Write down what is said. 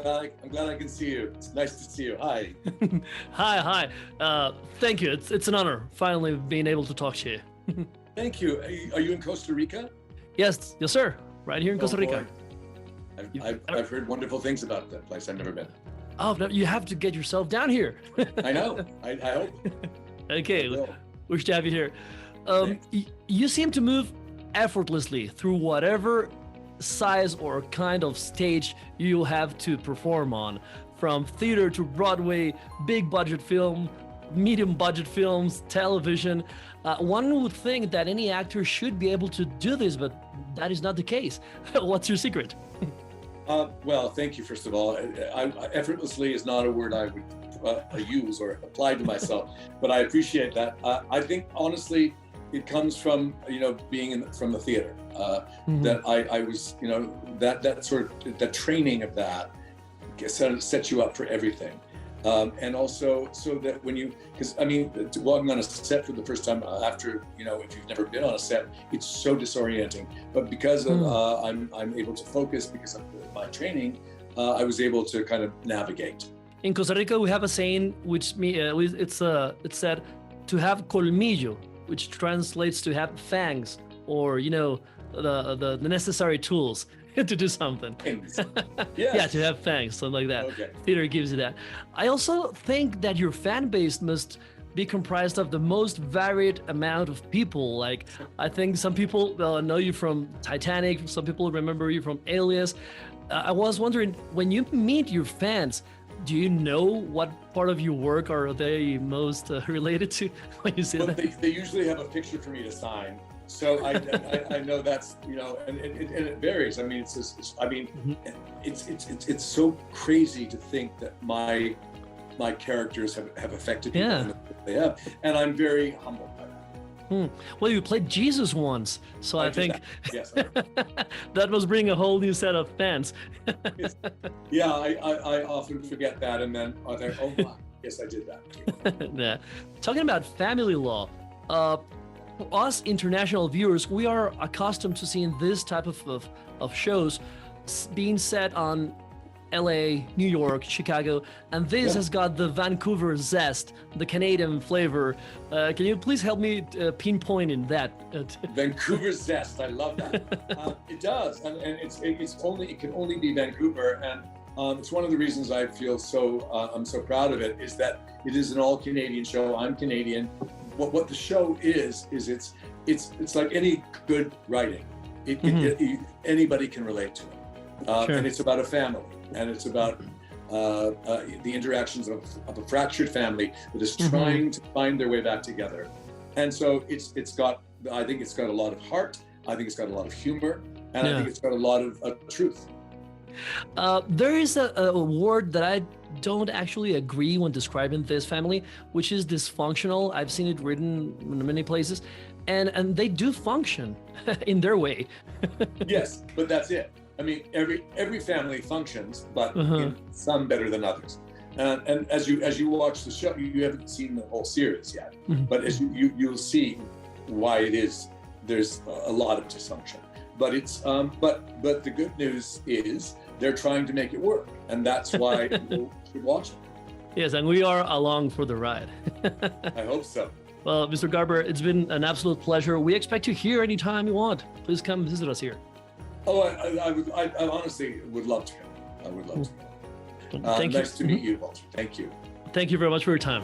I'm glad I can see you. It's nice to see you. Hi. Hi. Thank you. It's an honor finally being able to talk to you. Thank you. Are you in Costa Rica? Yes, sir. Right here in Costa Rica. I've heard wonderful things about that place. I've never been. Oh, no, you have to get yourself down here. I know. I hope. Okay, wish to have you here. You seem to move effortlessly through whatever size or kind of stage you'll have to perform on, from theater to Broadway, big budget film, medium budget films, television. One would think that any actor should be able to do this, but that is not the case. What's your secret? Well, thank you, first of all. Effortlessly is not a word I would use or apply to myself, but I appreciate that. I think, honestly, it comes from, being from the theater, that I was, that training of that sets you up for everything. And also so that walking on a set for the first time after, if you've never been on a set, it's so disorienting. But because of I'm able to focus because of my training, I was able to kind of navigate. In Costa Rica, we have a saying which it's said to have colmillo, which translates to have fangs, or the necessary tools to do something. Yes. Yeah, to have fangs, something like that. Okay. Theater gives you that. I also think that your fan base must be comprised of the most varied amount of people. Like, I think some people know you from Titanic, some people remember you from Alias. I was wondering, when you meet your fans, do you know what part of your work are they most related to when you say that? They usually have a picture for me to sign. So I know that's, and it varies. I mean, it's so crazy to think that my characters have affected people in the way they have, and I'm very humbled by that. Well, you played Jesus once, so I think yes, that must bring a whole new set of fans. Yeah, I often forget that, and then I think, oh my, yes, I did that. Yeah. Talking about family law, for us international viewers, we are accustomed to seeing this type of shows being set on LA, New York, Chicago, and this has got the Vancouver zest, the Canadian flavor. Can you please help me pinpoint in that? Vancouver zest, I love that. It does, and it can only be Vancouver, and it's one of the reasons I feel I'm so proud of it, is that it is an all Canadian show. I'm Canadian. What the show is it's like any good writing. Anybody can relate to it, Sure. And it's about a family, and it's about the interactions of a fractured family that is trying to find their way back together. And so I think it's got a lot of heart. I think it's got a lot of humor, and I think it's got a lot of truth. There is a word that I don't actually agree when describing this family, which is dysfunctional. I've seen it written in many places, and they do function in their way. Yes, but that's it. I mean, every family functions, but some better than others. And as you watch the show, you haven't seen the whole series yet, but as you'll see why it is. There's a lot of dysfunction, but it's but the good news is they're trying to make it work, and that's why people should watch it. Yes, and we are along for the ride. I hope so. Well, Mr. Garber, it's been an absolute pleasure. We expect you here anytime you want. Please come visit us here. Oh, I honestly would love to come. I would love to come. Thank you. Nice to meet you, Walter. Thank you. Thank you very much for your time.